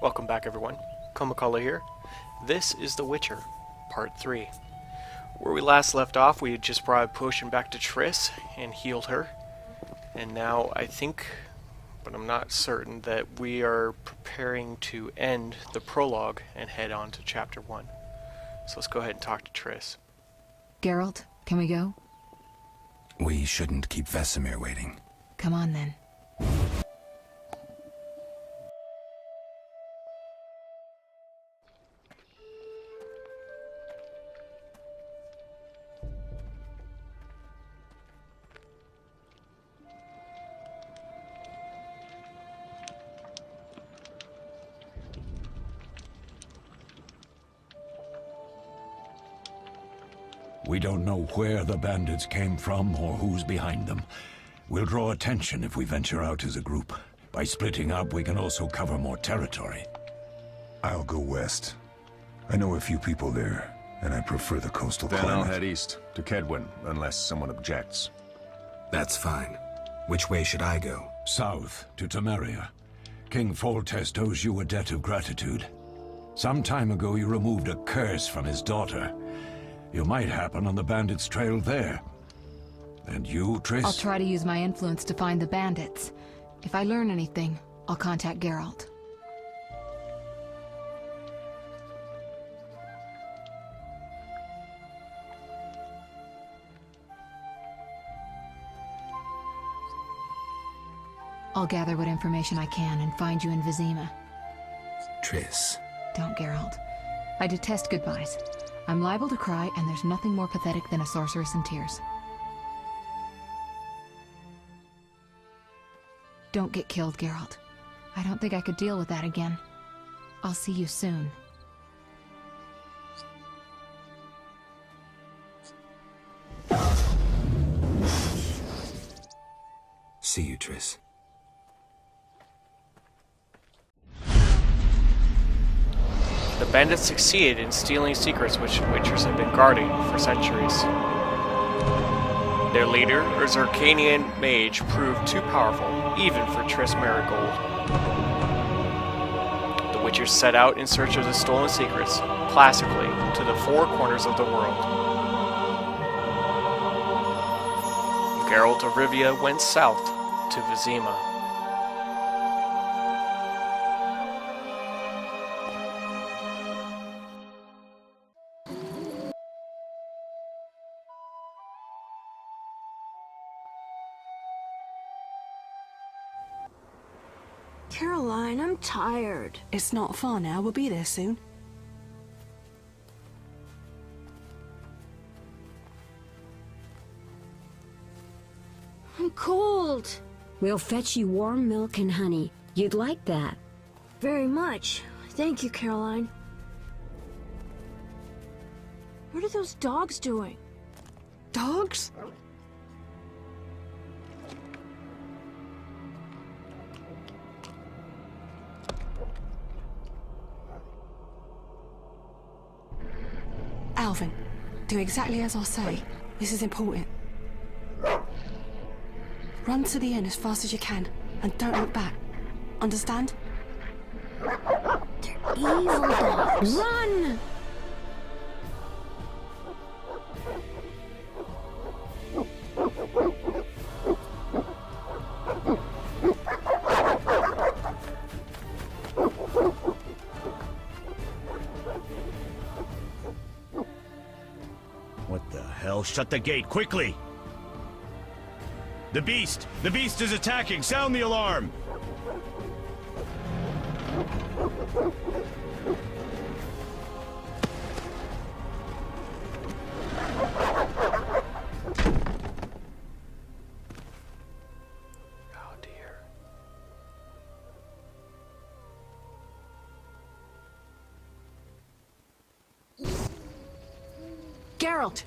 Welcome back, everyone. Komakala here. This is The Witcher, Part 3. Where we last left off, we had just brought a potion back to Triss and healed her. And now I think, but I'm not certain, that we are preparing to end the prologue and head on to Chapter 1. So let's go ahead and talk to Triss. Geralt, can we go? We shouldn't keep Vesemir waiting. Come on, then. We don't know where the bandits came from or who's behind them. We'll draw attention if we venture out as a group. By splitting up, we can also cover more territory. I'll go west. I know a few people there, and I prefer the coastal climate. Then I'll head east, to Kedwin, unless someone objects. That's fine. Which way should I go? South, to Temeria. King Foltest owes you a debt of gratitude. Some time ago, you removed a curse from his daughter. You might happen on the bandits' trail there. And you, Triss? I'll try to use my influence to find the bandits. If I learn anything, I'll contact Geralt. I'll gather what information I can and find you in Vizima. Triss. Don't, Geralt. I detest goodbyes. I'm liable to cry, and there's nothing more pathetic than a sorceress in tears. Don't get killed, Geralt. I don't think I could deal with that again. I'll see you soon. See you, Triss. The bandits succeeded in stealing secrets which Witchers had been guarding for centuries. Their leader, a Zircanian mage, proved too powerful, even for Triss Marigold. The Witchers set out in search of the stolen secrets, classically, to the four corners of the world. Geralt of Rivia went south to Vizima. Caroline, I'm tired. It's not far now. We'll be there soon. I'm cold. We'll fetch you warm milk and honey. You'd like that. Very much. Thank you, Caroline. What are those dogs doing? Dogs? Alvin, do exactly as I say. This is important. Run to the inn as fast as you can, and don't look back. Understand? They're evil dogs. Run! What the hell? Shut the gate, quickly! The beast! The beast is attacking! Sound the alarm! Oh dear. Geralt!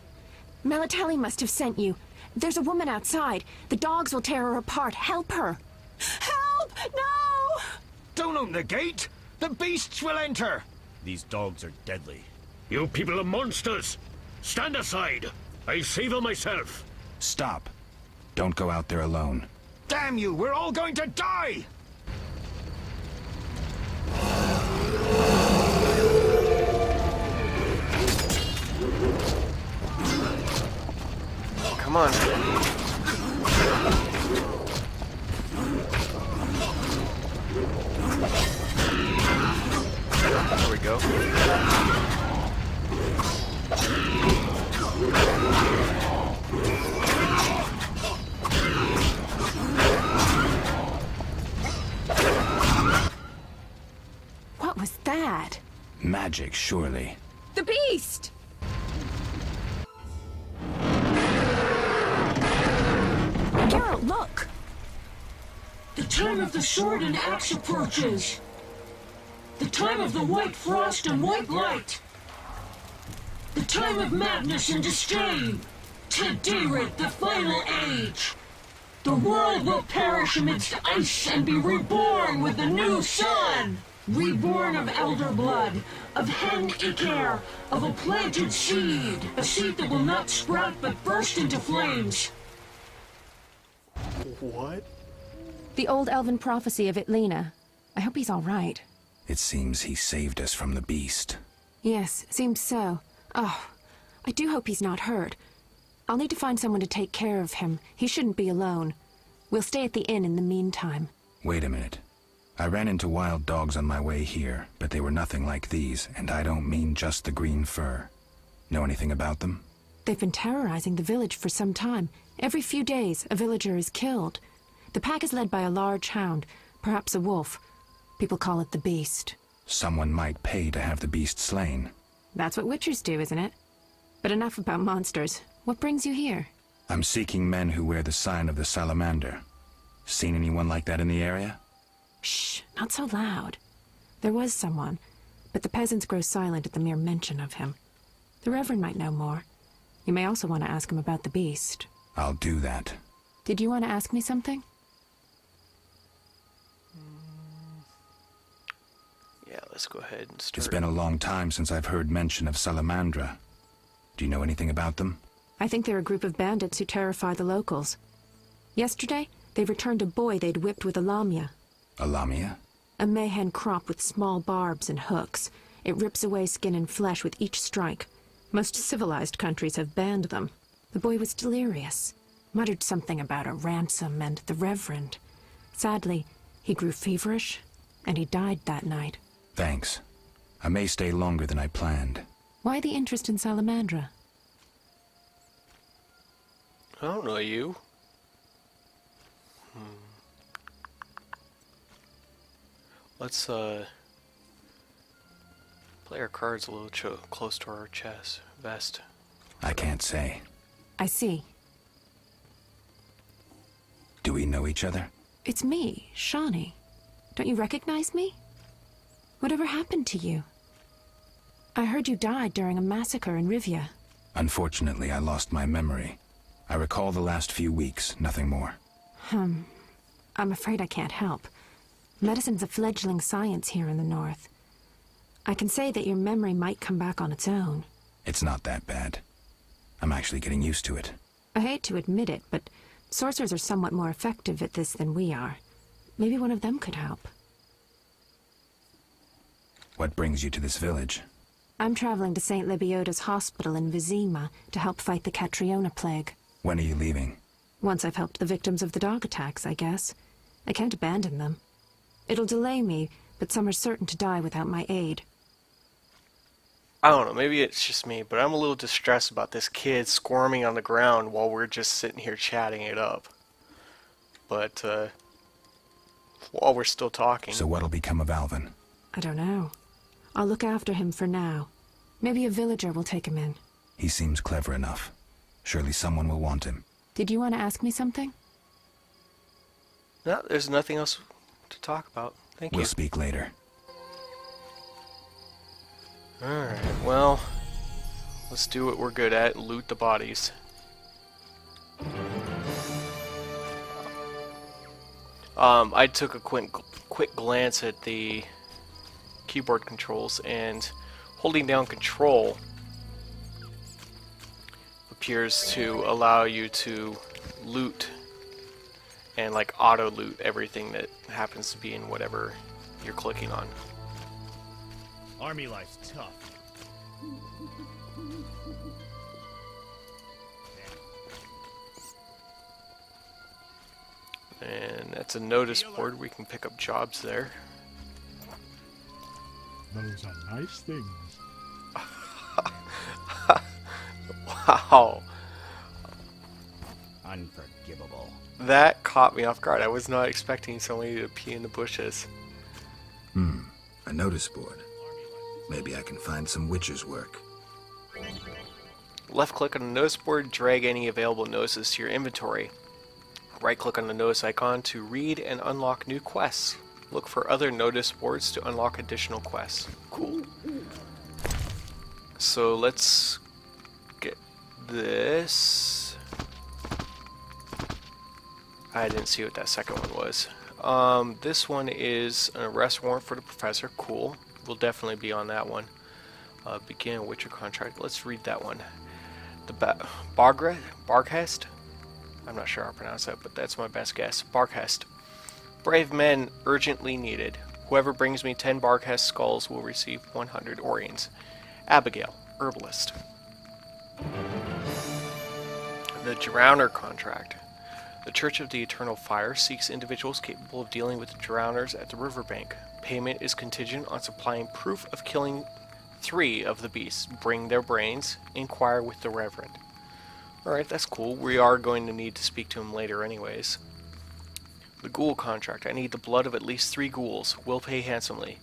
Melitele must have sent you. There's a woman outside. The dogs will tear her apart. Help her! Help! No! Don't open the gate! The beasts will enter! These dogs are deadly. You people are monsters! Stand aside! I'll save them myself! Stop. Don't go out there alone. Damn you! We're all going to die! Come on. There we go. What was that? Magic, surely. The beast! Geralt, look! The time of the sword and axe approaches. The time of the white frost and white light. The time of madness and disdain. To Derek, the final age. The world will perish amidst ice and be reborn with the new sun. Reborn of elder blood, of hen Iker, of a planted seed. A seed that will not sprout but burst into flames. What? The old elven prophecy of Itlena. I hope he's all right. It seems he saved us from the beast. Yes, seems so. Oh, I do hope he's not hurt. I'll need to find someone to take care of him. He shouldn't be alone. We'll stay at the inn in the meantime. Wait a minute. I ran into wild dogs on my way here, but they were nothing like these, and I don't mean just the green fur. Know anything about them? They've been terrorizing the village for some time. Every few days, a villager is killed. The pack is led by a large hound, perhaps a wolf. People call it the beast. Someone might pay to have the beast slain. That's what witchers do, isn't it? But enough about monsters. What brings you here? I'm seeking men who wear the sign of the salamander. Seen anyone like that in the area? Shh, not so loud. There was someone, but the peasants grow silent at the mere mention of him. The Reverend might know more. You may also want to ask him about the beast. I'll do that. Did you want to ask me something? Yeah, let's go ahead and start. It's been a long time since I've heard mention of Salamandra. Do you know anything about them? I think they're a group of bandits who terrify the locals. Yesterday, they returned a boy they'd whipped with a lamia. A lamia? A mayhen crop with small barbs and hooks. It rips away skin and flesh with each strike. Most civilized countries have banned them. The boy was delirious. Muttered something about a ransom and the Reverend. Sadly, he grew feverish, and he died that night. Thanks. I may stay longer than I planned. Why the interest in Salamandra? I don't know you. Let's play our cards a little close to our chest. Vest. I can't say. I see. Do we know each other? It's me, Shawnee. Don't you recognize me? Whatever happened to you? I heard you died during a massacre in Rivia. Unfortunately, I lost my memory. I recall the last few weeks, nothing more. I'm afraid I can't help. Medicine's a fledgling science here in the north. I can say that your memory might come back on its own. It's not that bad. I'm actually getting used to it. I hate to admit it, but sorcerers are somewhat more effective at this than we are. Maybe one of them could help. What brings you to this village? I'm traveling to St. Lebioda's hospital in Vizima to help fight the Catriona plague. When are you leaving? Once I've helped the victims of the dog attacks, I guess. I can't abandon them. It'll delay me, but some are certain to die without my aid. I don't know, maybe it's just me, but I'm a little distressed about this kid squirming on the ground while we're just sitting here chatting it up. But, while we're still talking... So what'll become of Alvin? I don't know. I'll look after him for now. Maybe a villager will take him in. He seems clever enough. Surely someone will want him. Did you want to ask me something? No, there's nothing else to talk about. Thank you. We'll speak later. Alright, well, let's do what we're good at, loot the bodies. I took a quick glance at the keyboard controls, and holding down control appears to allow you to loot and like auto loot everything that happens to be in whatever you're clicking on. Army life's tough. And that's a notice board. We can pick up jobs there. Those are nice things. Wow. Unforgivable. That caught me off guard. I was not expecting somebody to pee in the bushes. A notice board. Maybe I can find some witcher's work. Left click on the notice board, drag any available notices to your inventory. Right click on the notice icon to read and unlock new quests. Look for other notice boards to unlock additional quests. Cool. So let's get this. I didn't see what that second one was. This one is an arrest warrant for the professor. Cool. We'll definitely be on that one. Begin a Witcher contract. Let's read that one. The Barghest? I'm not sure how to pronounce that, but that's my best guess. Barghest. Brave men urgently needed. Whoever brings me 10 Barghest skulls will receive 100 Oriens. Abigail, herbalist. The Drowner contract. The Church of the Eternal Fire seeks individuals capable of dealing with the drowners at the riverbank. Payment is contingent on supplying proof of killing 3 of the beasts. Bring their brains. Inquire with the Reverend. Alright, that's cool. We are going to need to speak to him later anyways. The Ghoul contract. I need the blood of at least 3 ghouls. Will pay handsomely.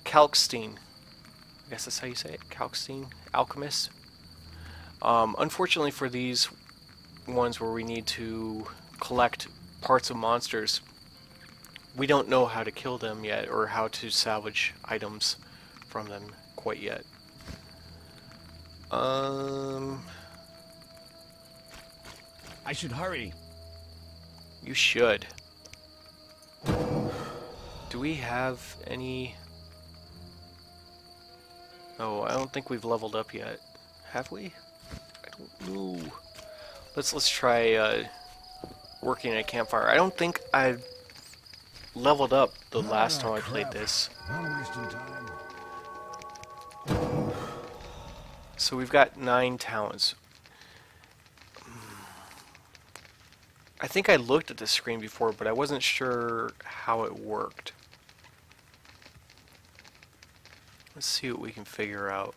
Kalkstein. I guess that's how you say it. Kalkstein? Alchemist? Unfortunately for these ones where we need to collect parts of monsters, we don't know how to kill them yet or how to salvage items from them quite yet. I should hurry. You should. Do we have any... Oh, I don't think we've leveled up yet. Have we? I don't know. Let's try working at a campfire. I don't think I leveled up the last time I played this. So we've got 9 talents. I think I looked at the screen before, but I wasn't sure how it worked. Let's see what we can figure out.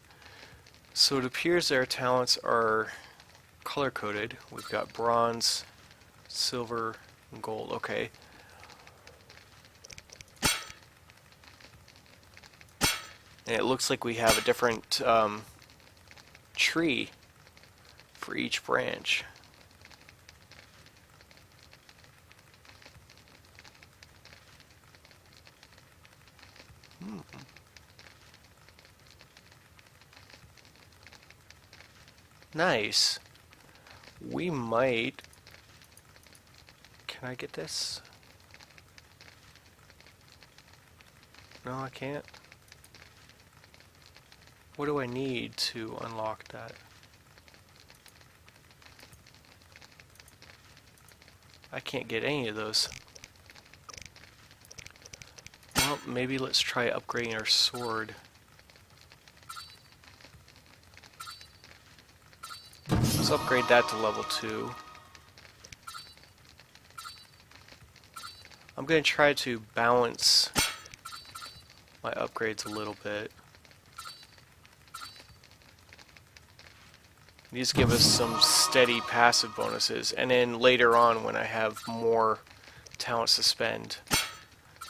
So it appears their talents are color-coded. We've got bronze, silver, and gold. Okay. And it looks like we have a different tree for each branch. Nice. We might... Can I get this? No, I can't. What do I need to unlock that? I can't get any of those. Well, maybe let's try upgrading our sword. Let's upgrade that to level 2. I'm going to try to balance my upgrades a little bit. These give us some steady passive bonuses, and then later on when I have more talents to spend,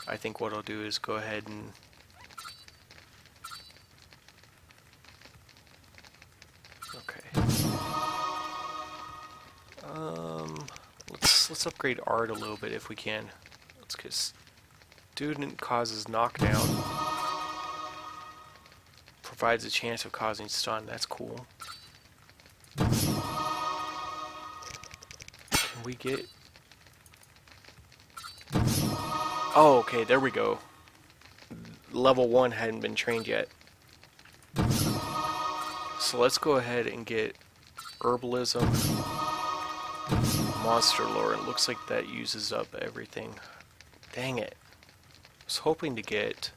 I think what I'll do is go ahead and let's upgrade art a little bit if we can. Let's get student causes knockdown. Provides a chance of causing stun. That's cool. Can we get... Oh, okay, there we go. Level 1 hadn't been trained yet. So let's go ahead and get herbalism, monster lore. It looks like that uses up everything. Dang it. I was hoping to get...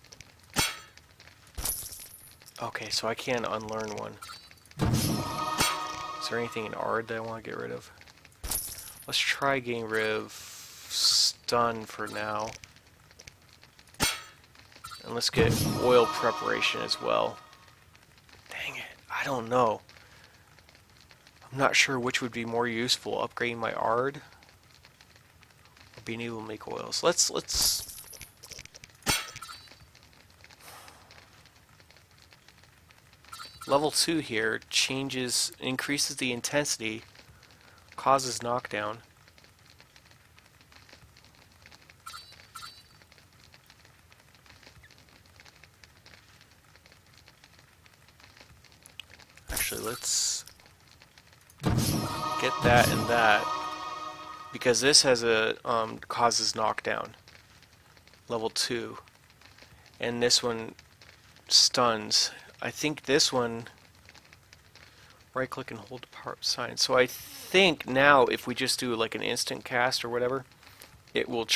Okay, so I can unlearn one. Is there anything in Ard that I want to get rid of? Let's try getting rid of stun for now. And let's get oil preparation as well. Dang it, I don't know. I'm not sure which would be more useful, upgrading my Ard or being able to make oils. Let's Level 2 here increases the intensity, causes knockdown. Actually, let's get that and that, because this has a causes knockdown, level 2, and this one stuns. I think this one, right click and hold the power up sign. So I think now if we just do like an instant cast or whatever, it will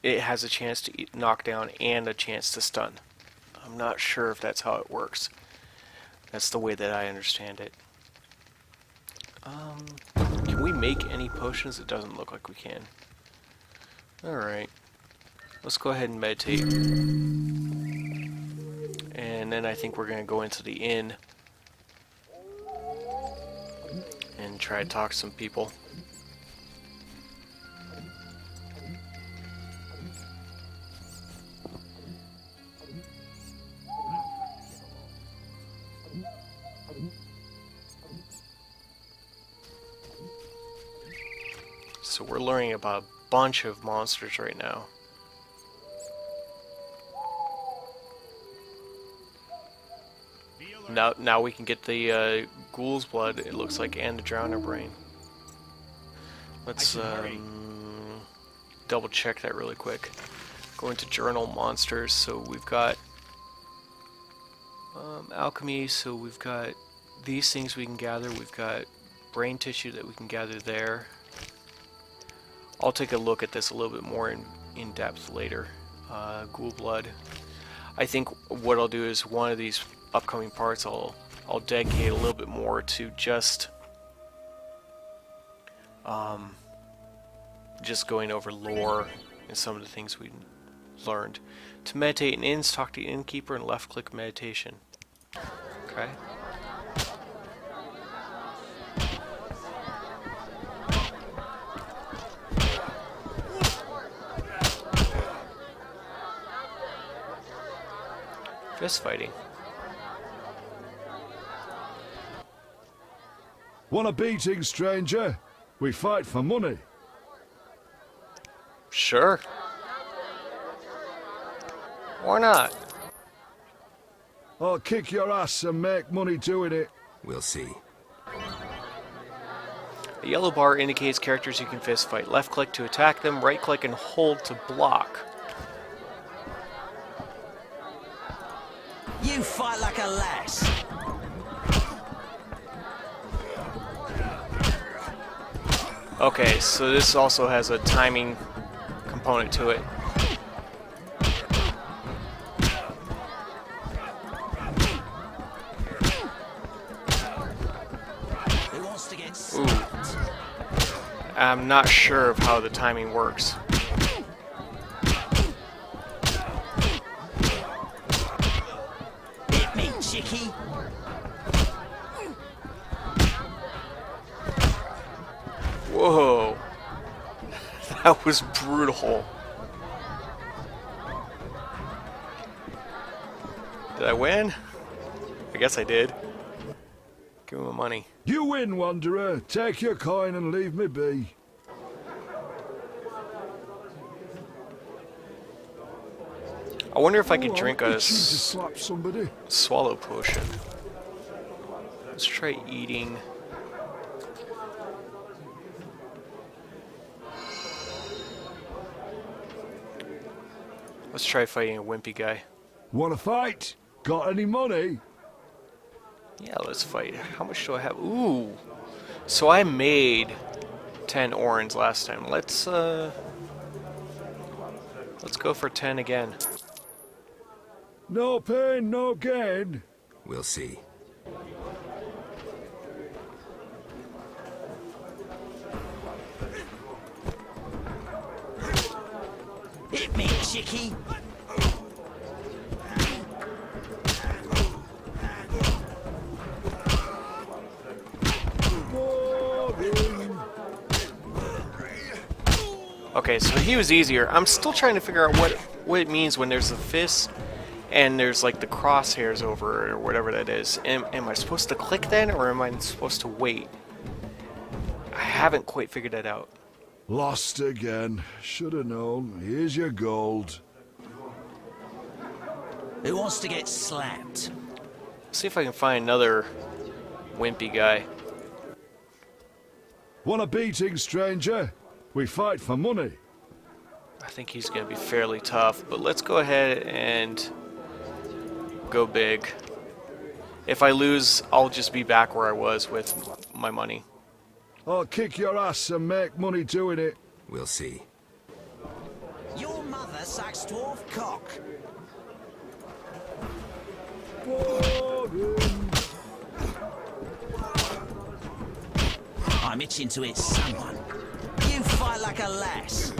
it has a chance to knock down and a chance to stun. I'm not sure if that's how it works. That's the way that I understand it. Can we make any potions? It doesn't look like we can. Alright. Let's go ahead and meditate. And then I think we're going to go into the inn and try to talk to some people. So we're learning about a bunch of monsters right now. Now we can get the ghoul's blood, it looks like, and the drowner brain. Let's double check that really quick. Go into journal monsters. So we've got alchemy. So we've got these things we can gather. We've got brain tissue that we can gather there. I'll take a look at this a little bit more in depth later. Ghoul blood. I think what I'll do is one of these upcoming parts I'll dedicate a little bit more to just going over lore and some of the things we learned. To meditate in inns, talk to the innkeeper and left click meditation. Okay. Fist fighting. Want a beating, stranger? We fight for money. Sure. Why not? I'll kick your ass and make money doing it. We'll see. A yellow bar indicates characters you can fist fight. Left click to attack them, right click and hold to block. You fight like a lass. Okay, so this also has a timing component to it. Ooh. I'm not sure of how the timing works. Hit me, chickie. Whoa. That was brutal. Did I win? I guess I did. Give him my money. You win, Wanderer. Take your coin and leave me be. I wonder if I could drink I'll a itch you to slap somebody. swallow potion. Let's try eating. Let's try fighting a wimpy guy. Wanna fight? Got any money? Yeah, let's fight. How much do I have? Ooh. So I made 10 orange last time. Let's go for 10 again. No pain, no gain. We'll see. chickie. Okay, so he was easier. I'm still trying to figure out what it means when there's a fist and there's like the crosshairs over it or whatever that is. Am I supposed to click then, or am I supposed to wait? I haven't quite figured that out. Lost again. Should have known. Here's your gold. Who wants to get slapped? See if I can find another wimpy guy. Want a beating, stranger? We fight for money. I think he's going to be fairly tough, but let's go ahead and go big. If I lose, I'll just be back where I was with my money. I'll kick your ass and make money doing it. We'll see. Your mother sucks dwarf cock. I'm itching to hit someone. You fight like a lass.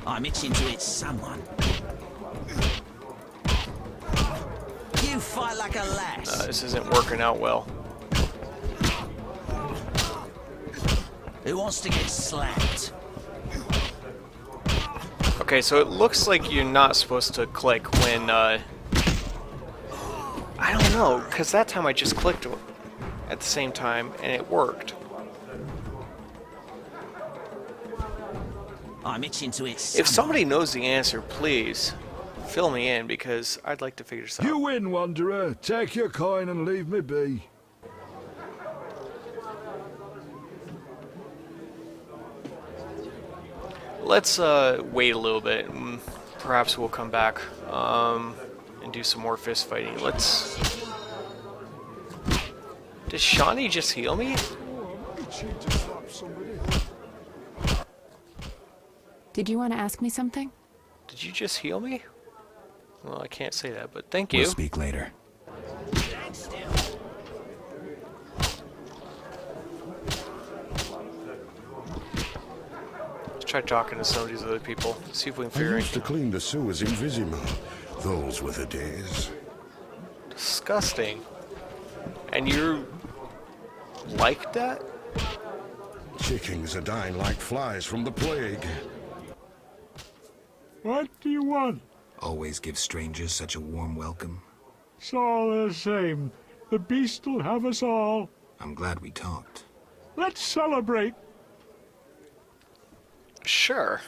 I'm itching to hit someone. You fight like a lass. This isn't working out well. Who wants to get slapped? Okay, so it looks like you're not supposed to click when, I don't know, because that time I just clicked at the same time and it worked. I'm itching to hit If somebody knows the answer, please fill me in, because I'd like to figure this out. You win, Wanderer. Take your coin and leave me be. Let's wait a little bit, and perhaps we'll come back and do some more fist fighting. Let's... Does Shawnee just heal me? Did you want to ask me something? Did you just heal me? Well, I can't say that, but thank you. We'll speak later. Let's try talking to some of these other people. See if we can figure I used to anything. clean the sewers in Vizima. Those were the days. Disgusting. And you're like that? Chickens are dying like flies from the plague. What do you want? Always give strangers such a warm welcome. It's all the same. The beast will have us all. I'm glad we talked. Let's celebrate. Sure.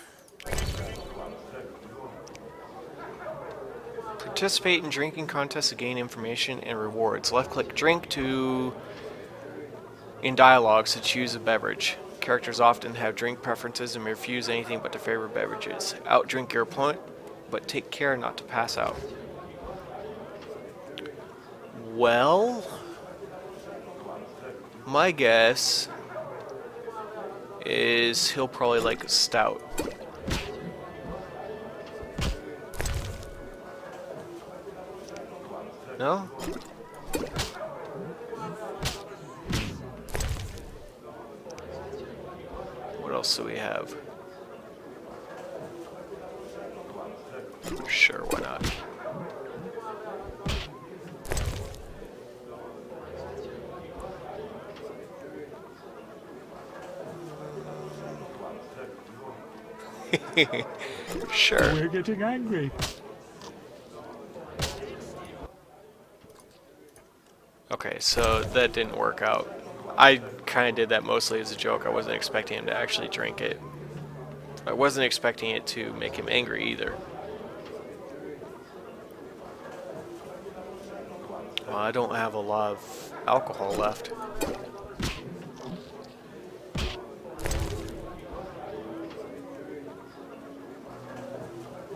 Participate in drinking contests to gain information and rewards. Left-click drink in dialogues to choose a beverage. Characters often have drink preferences and may refuse anything but their favorite beverages. Outdrink your opponent, but take care not to pass out. Well, my guess is he'll probably like a stout. No? What else do we have? Sure, why not? Sure. We're getting angry. Okay, so that didn't work out. I kind of did that mostly as a joke. I wasn't expecting him to actually drink it. I wasn't expecting it to make him angry either. Well, I don't have a lot of alcohol left.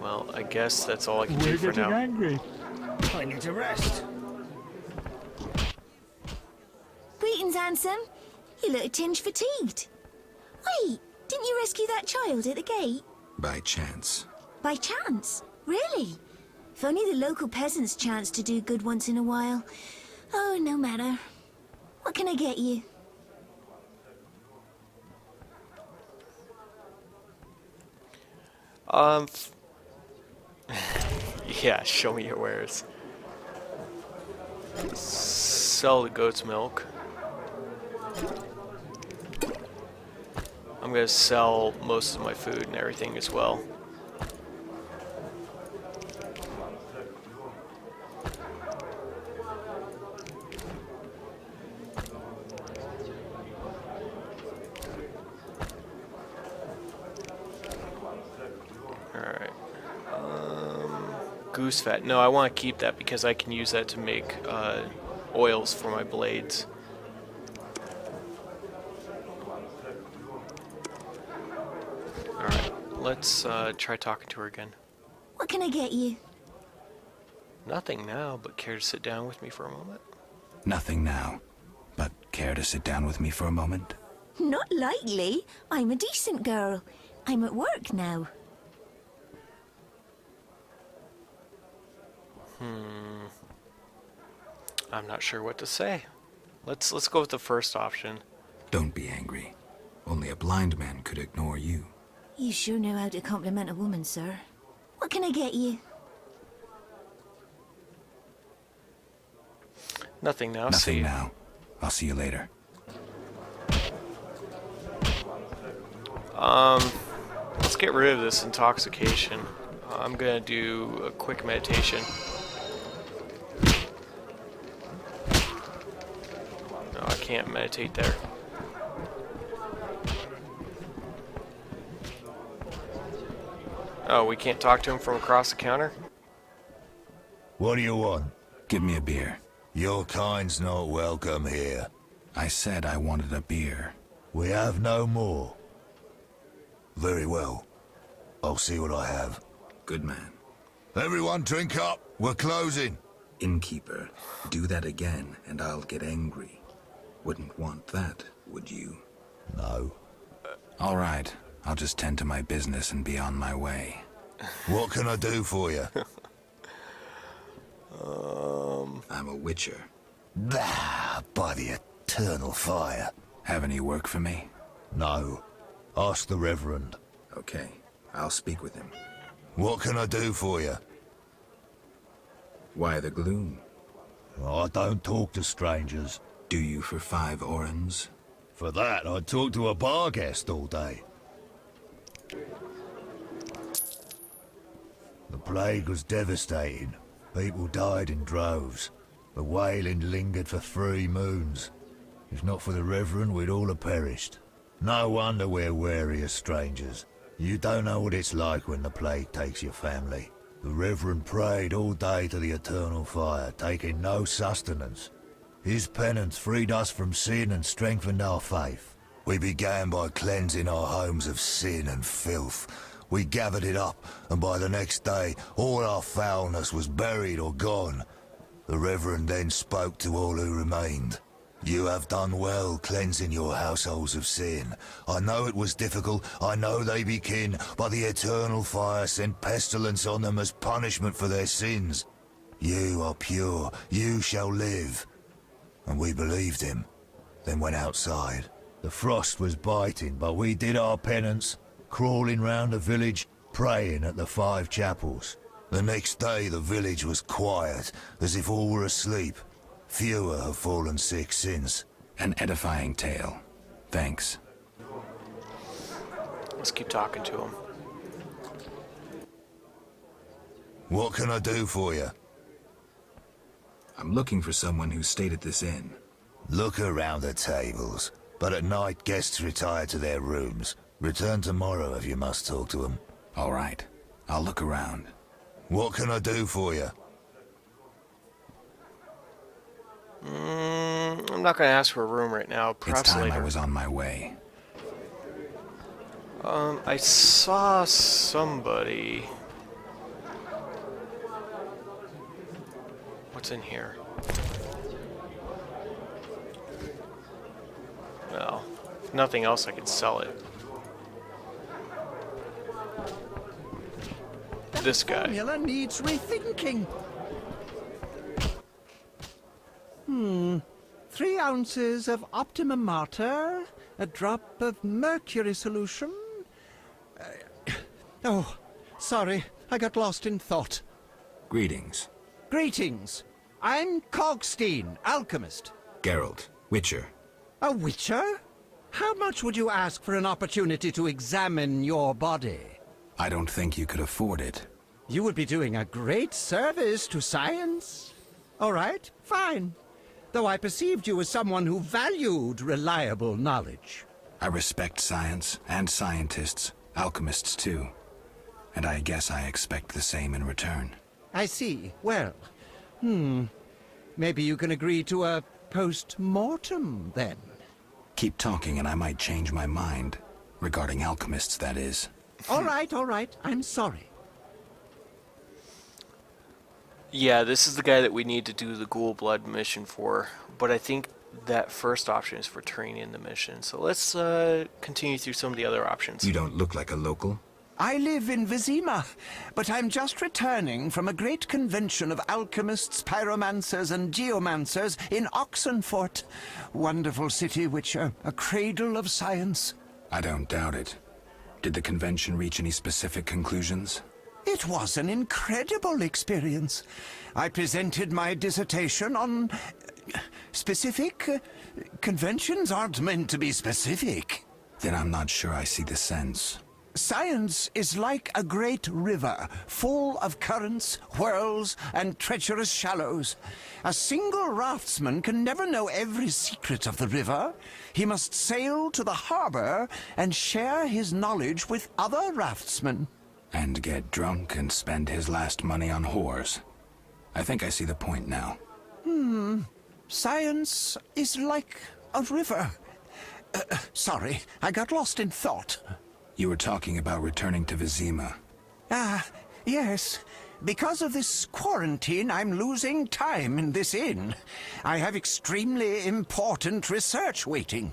Well, I guess that's all I can do for now. We're getting angry. I need to rest. Greetings, handsome. You look a tinge fatigued. Wait, didn't you rescue that child at the gate? By chance. By chance? Really? If only the local peasants chance to do good once in a while. Oh, no matter. What can I get you? Yeah, show me your wares. Sell the goat's milk. I'm gonna sell most of my food and everything as well. Alright. Goose fat. No, I want to keep that because I can use that to make oils for my blades. Alright, let's try talking to her again. What can I get you? Nothing now, but care to sit down with me for a moment? Nothing now, but care to sit down with me for a moment? Not likely. I'm a decent girl. I'm at work now. I'm not sure what to say. Let's go with the first option. Don't be angry. Only a blind man could ignore you. You sure know how to compliment a woman, sir. What can I get you? Nothing now. Nothing see now. I'll see you later. Let's get rid of this intoxication. I'm gonna do a quick meditation. No, I can't meditate there. Oh, we can't talk to him from across the counter? What do you want? Give me a beer. Your kind's not welcome here. I said I wanted a beer. We have no more. Very well. I'll see what I have. Good man. Everyone drink up. We're closing. Innkeeper, do that again and I'll get angry. Wouldn't want that, would you? No. All right. I'll just tend to my business and be on my way. What can I do for you? I'm a witcher. Ah, by the eternal fire. Have any work for me? No. Ask the Reverend. Okay. I'll speak with him. What can I do for you? Why the gloom? I don't talk to strangers. Do you for 5 orens? For that, I'd talk to a bar guest all day. The plague was devastating. People died in droves. The wailing lingered for 3 moons. If not for the Reverend, we'd all have perished. No wonder we're wary of strangers. You don't know what it's like when the plague takes your family. The Reverend prayed all day to the eternal fire, taking no sustenance. His penance freed us from sin and strengthened our faith. We began by cleansing our homes of sin and filth. We gathered it up, and by the next day, all our foulness was buried or gone. The Reverend then spoke to all who remained. You have done well cleansing your households of sin. I know it was difficult, I know they be kin, but the eternal fire sent pestilence on them as punishment for their sins. You are pure, you shall live. And we believed him, then went outside. The frost was biting, but we did our penance, crawling round the village, praying at the 5 chapels. The next day the village was quiet, as if all were asleep. Fewer have fallen sick since. An edifying tale. Thanks. Let's keep talking to him. What can I do for you? I'm looking for someone who stayed at this inn. Look around the tables, but at night guests retire to their rooms. Return tomorrow if you must talk to them. All right. I'll look around. What can I do for you? I'm not going to ask for a room right now. Perhaps it's time later. I was on my way. I saw somebody. What's in here? Well, if nothing else, I could sell it. this guy. Formula needs rethinking. 3 ounces of optimum mater, a drop of mercury solution. Oh, sorry, I got lost in thought. Greetings. Greetings. I'm Cogstein, alchemist. Geralt, Witcher. A witcher? How much would you ask for an opportunity to examine your body? I don't think you could afford it. You would be doing a great service to science. All right, fine. Though I perceived you as someone who valued reliable knowledge. I respect science and scientists, alchemists too. And I guess I expect the same in return. I see. Well, maybe you can agree to a post-mortem, then. Keep talking and I might change my mind. Regarding alchemists, that is. All right. I'm sorry. Yeah, this is the guy that we need to do the Ghoul Blood mission for, but I think that first option is for turning in the mission. So let's continue through some of the other options. You don't look like a local. I live in Vizima, but I'm just returning from a great convention of alchemists, pyromancers, and geomancers in Oxenfurt. Wonderful city, Witcher, a cradle of science. I don't doubt it. Did the convention reach any specific conclusions? It was an incredible experience. I presented my dissertation on specific. Conventions aren't meant to be specific. Then I'm not sure I see the sense. Science is like a great river, full of currents, whirls, and treacherous shallows. A single raftsman can never know every secret of the river. He must sail to the harbor and share his knowledge with other raftsmen. And get drunk and spend his last money on whores. I think I see the point now. Science is like a river. Sorry, I got lost in thought. You were talking about returning to Vizima. Yes. Because of this quarantine, I'm losing time in this inn. I have extremely important research waiting.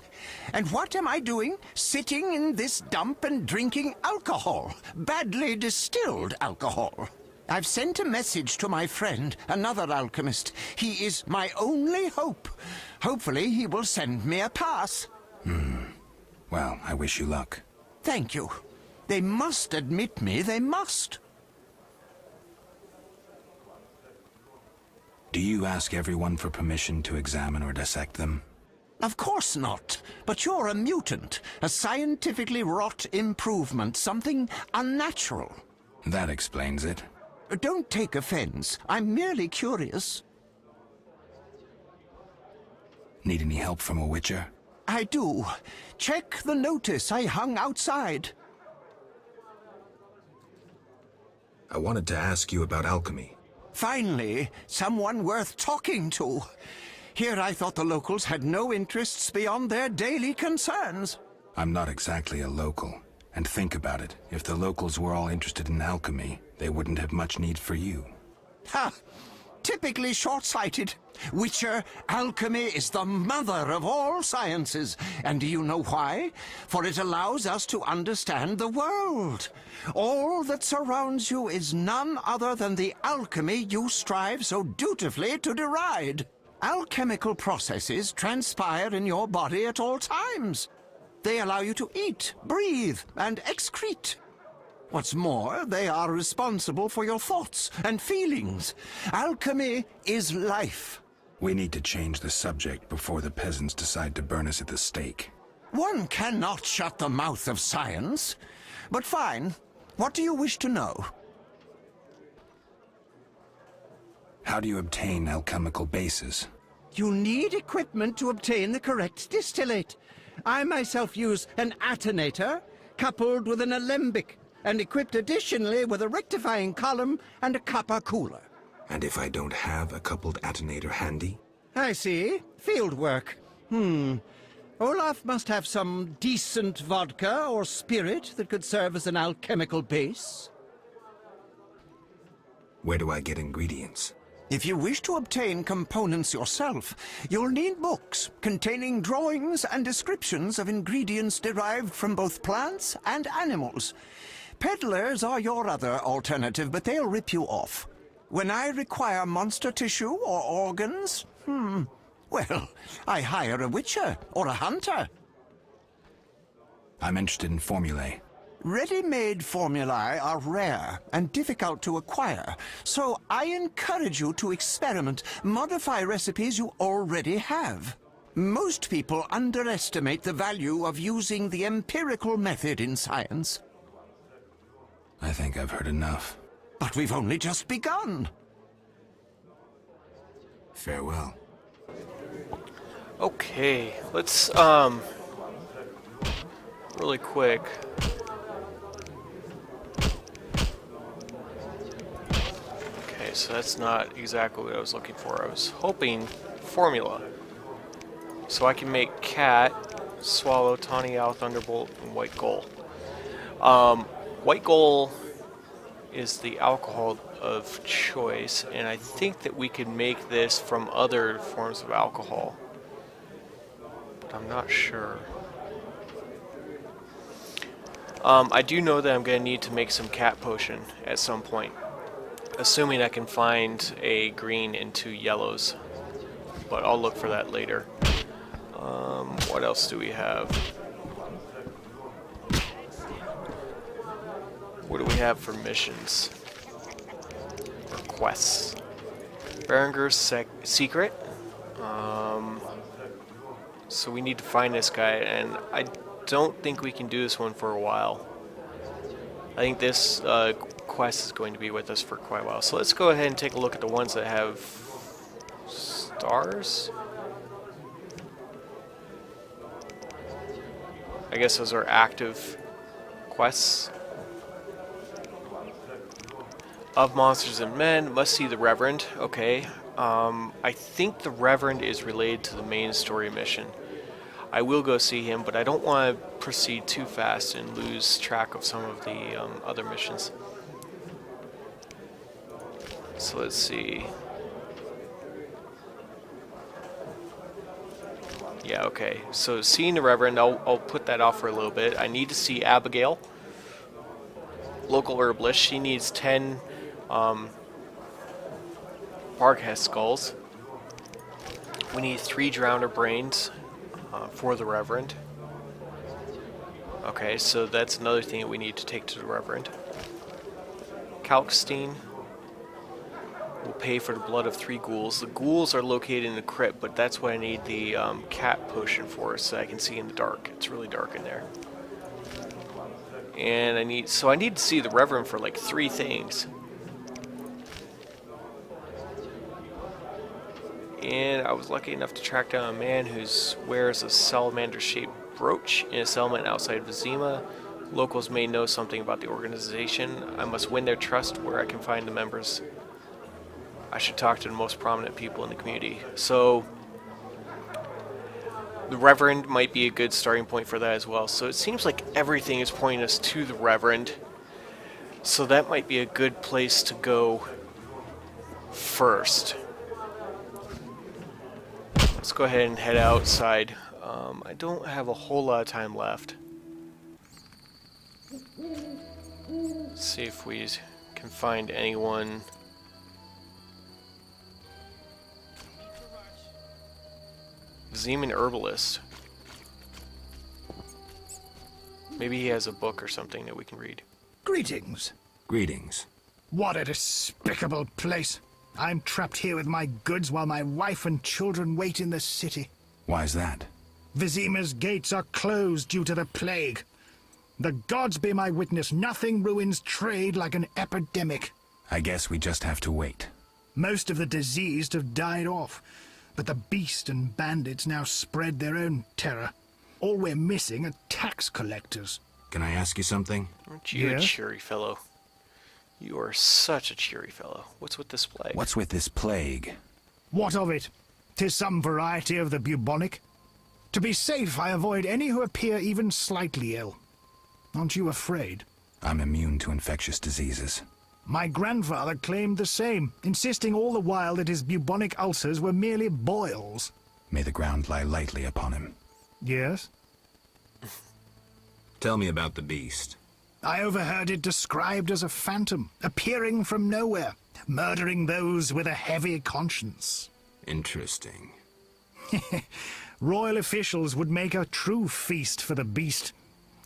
And what am I doing? Sitting in this dump and drinking alcohol. Badly distilled alcohol. I've sent a message to my friend, another alchemist. He is my only hope. Hopefully he will send me a pass. Well, I wish you luck. Thank you. They must admit me, they must. Do you ask everyone for permission to examine or dissect them? Of course not. But you're a mutant, a scientifically wrought improvement, something unnatural. That explains it. Don't take offense. I'm merely curious. Need any help from a Witcher? I do. Check the notice I hung outside. I wanted to ask you about alchemy. Finally, someone worth talking to. Here I thought the locals had no interests beyond their daily concerns. I'm not exactly a local. And think about it. If the locals were all interested in alchemy, they wouldn't have much need for you. Ha! Typically short-sighted. Witcher, alchemy is the mother of all sciences. And do you know why? For it allows us to understand the world. All that surrounds you is none other than the alchemy you strive so dutifully to deride. Alchemical processes transpire in your body at all times. They allow you to eat, breathe, and excrete. What's more, they are responsible for your thoughts and feelings. Alchemy is life. We need to change the subject before the peasants decide to burn us at the stake. One cannot shut the mouth of science. But fine. What do you wish to know? How do you obtain alchemical bases? You need equipment to obtain the correct distillate. I myself use an attenator, coupled with an alembic, and equipped additionally with a rectifying column and a copper cooler. And if I don't have a coupled attenator handy? I see. Field work. Olaf must have some decent vodka or spirit that could serve as an alchemical base. Where do I get ingredients? If you wish to obtain components yourself, you'll need books containing drawings and descriptions of ingredients derived from both plants and animals. Peddlers are your other alternative, but they'll rip you off. When I require monster tissue or organs, well, I hire a witcher or a hunter. I'm interested in formulae. Ready-made formulae are rare and difficult to acquire, so I encourage you to experiment, modify recipes you already have. Most people underestimate the value of using the empirical method in science. I think I've heard enough. But we've only just begun. Farewell. Okay, let's, really quick. Okay, so that's not exactly what I was looking for. I was hoping formula. So I can make Cat, Swallow, Tawny Owl, Thunderbolt, and White Gull. White Gull is the alcohol of choice, and I think that we could make this from other forms of alcohol. But I'm not sure. I do know that I'm going to need to make some cat potion at some point. Assuming I can find a green and 2 yellows. But I'll look for that later. What else do we have? What do we have for missions? Or quests? Berenger's secret. So we need to find this guy, and I don't think we can do this one for a while. I think this quest is going to be with us for quite a while. So let's go ahead and take a look at the ones that have stars. I guess those are active quests. Of Monsters and Men, must see the Reverend. Okay. I think the Reverend is related to the main story mission. I will go see him, but I don't want to proceed too fast and lose track of some of the other missions. So let's see. Yeah, okay. So seeing the Reverend, I'll put that off for a little bit. I need to see Abigail, local herbalist. She needs 10 Barghest skulls. We need 3 Drowner brains for the Reverend. Okay, so that's another thing that we need to take to the Reverend. Kalkstein will pay for the blood of 3 ghouls. The ghouls are located in the crypt, but that's what I need the cat potion for, so I can see in the dark. It's really dark in there. And I need to see the Reverend for like 3 things. And I was lucky enough to track down a man who wears a salamander-shaped brooch in a settlement outside Vizima. Locals may know something about the organization. I must win their trust where I can find the members. I should talk to the most prominent people in the community. So the Reverend might be a good starting point for that as well. So it seems like everything is pointing us to the Reverend. So that might be a good place to go first. Let's go ahead and head outside. I don't have a whole lot of time left. Let's see if we can find anyone. Vizima herbalist. Maybe he has a book or something that we can read. Greetings. Greetings. What a despicable place. I'm trapped here with my goods while my wife and children wait in the city. Why's that? Vizima's gates are closed due to the plague. The gods be my witness, nothing ruins trade like an epidemic. I guess we just have to wait. Most of the diseased have died off, but the beast and bandits now spread their own terror. All we're missing are tax collectors. Can I ask you something? Aren't you a cheery fellow? You are such a cheery fellow. What's with this plague? What's with this plague? What of it? 'Tis some variety of the bubonic. To be safe, I avoid any who appear even slightly ill. Aren't you afraid? I'm immune to infectious diseases. My grandfather claimed the same, insisting all the while that his bubonic ulcers were merely boils. May the ground lie lightly upon him. Yes? Tell me about the beast. I overheard it described as a phantom, appearing from nowhere, murdering those with a heavy conscience. Interesting. Royal officials would make a true feast for the beast,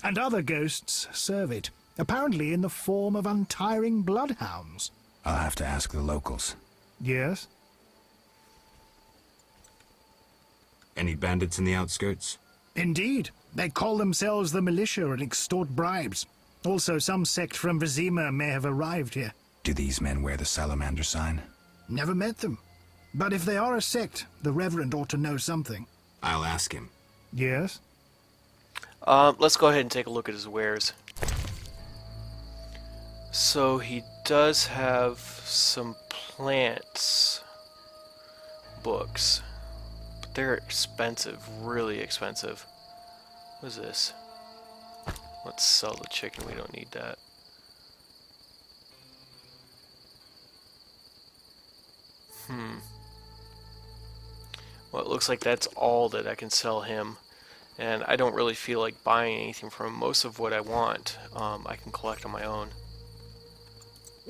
and other ghosts serve it, apparently in the form of untiring bloodhounds. I'll have to ask the locals. Yes? Any bandits in the outskirts? Indeed. They call themselves the militia and extort bribes. Also, some sect from Vizima may have arrived here. Do these men wear the salamander sign? Never met them. But if they are a sect, the Reverend ought to know something. I'll ask him. Yes? Let's go ahead and take a look at his wares. So he does have some plants books, but they're expensive, really expensive. What is this? Let's sell the chicken, we don't need that. Well, it looks like that's all that I can sell him. And I don't really feel like buying anything from him. Most of what I want, I can collect on my own.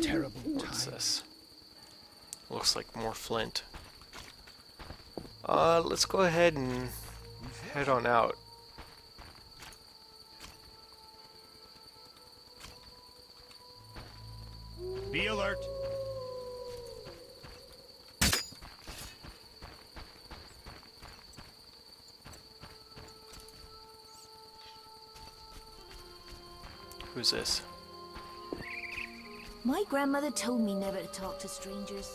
Terrible. What's this? Looks like more flint. Let's go ahead and head on out. Be alert. Who's this? My grandmother told me never to talk to strangers.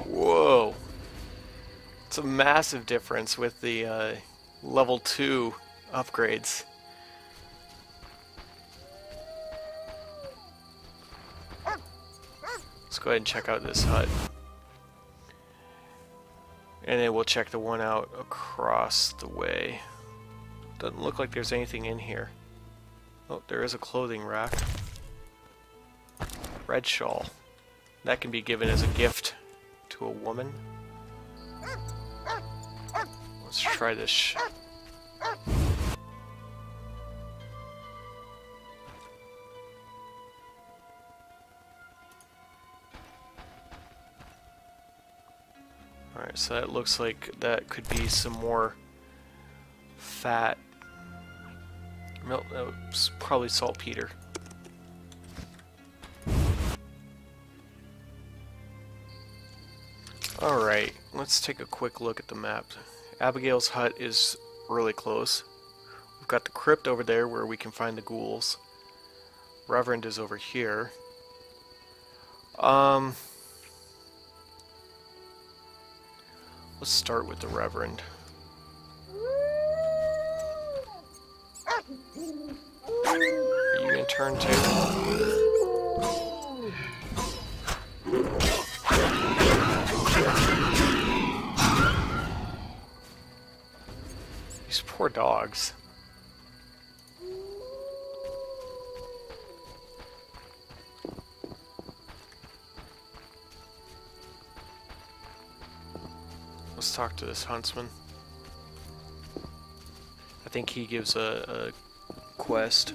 Whoa. It's a massive difference with the level 2 upgrades. Let's go ahead and check out this hut. And then we'll check the one out across the way. Doesn't look like there's anything in here. Oh, there is a clothing rack. Red shawl. That can be given as a gift to a woman. Let's try this. Alright, so that looks like that could be some more fat. No, that was probably saltpeter. Alright, let's take a quick look at the map. Abigail's hut is really close. We've got the crypt over there where we can find the ghouls. Reverend is over here. Let's start with the Reverend. Are you gonna turn too? These poor dogs. Let's talk to this huntsman. I think he gives a quest.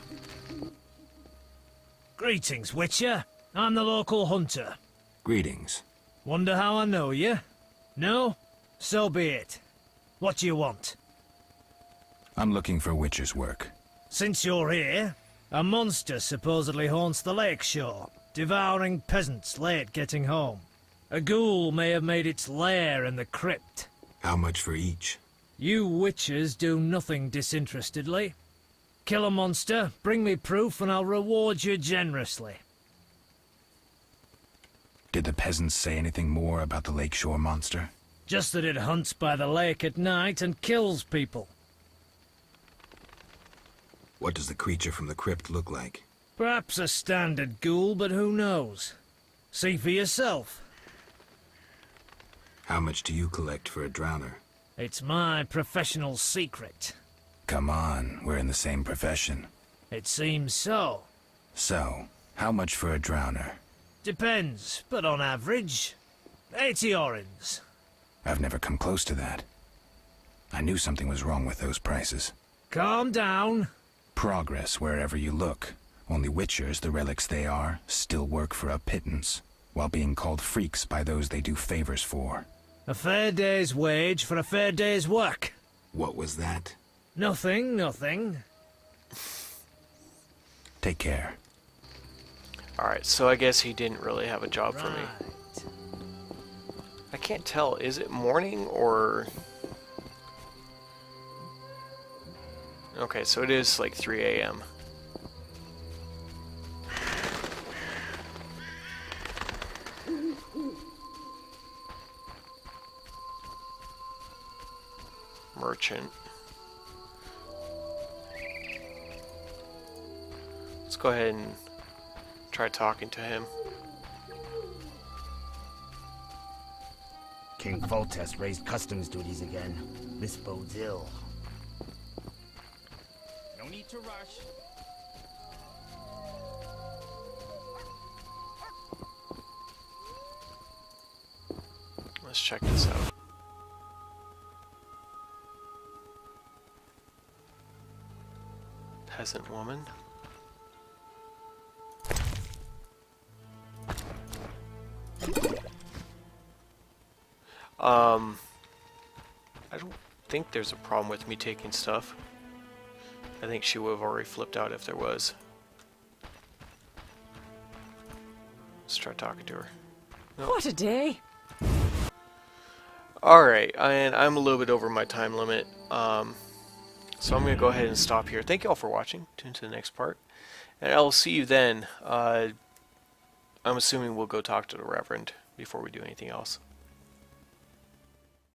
Greetings, Witcher. I'm the local hunter. Greetings. Wonder how I know you? No? So be it. What do you want? I'm looking for witcher's work. Since you're here, a monster supposedly haunts the lakeshore, devouring peasants late getting home. A ghoul may have made its lair in the crypt. How much for each? You witchers do nothing disinterestedly. Kill a monster, bring me proof, and I'll reward you generously. Did the peasants say anything more about the lakeshore monster? Just that it hunts by the lake at night and kills people. What does the creature from the crypt look like? Perhaps a standard ghoul, but who knows? See for yourself. How much do you collect for a drowner? It's my professional secret. Come on, we're in the same profession. It seems so. So, how much for a drowner? Depends, but on average, 80 orens. I've never come close to that. I knew something was wrong with those prices. Calm down. Progress wherever you look. Only witchers, the relics they are, still work for a pittance, while being called freaks by those they do favors for. A fair day's wage for a fair day's work. What was that? Nothing, nothing. Take care. Alright, so I guess he didn't really have a job for me. I can't tell, is it morning or... Okay, so it is like 3 a.m. Merchant. Let's go ahead and try talking to him. King Foltest raised customs duties again. This bodes ill. No need to rush. Let's check this out. Peasant woman. I don't think there's a problem with me taking stuff. I think she would have already flipped out if there was. Let's try talking to her. Nope. What a day! Alright, and I'm a little bit over my time limit. So I'm going to go ahead and stop here. Thank you all for watching. Tune to the next part. And I'll see you then. I'm assuming we'll go talk to the Reverend before we do anything else.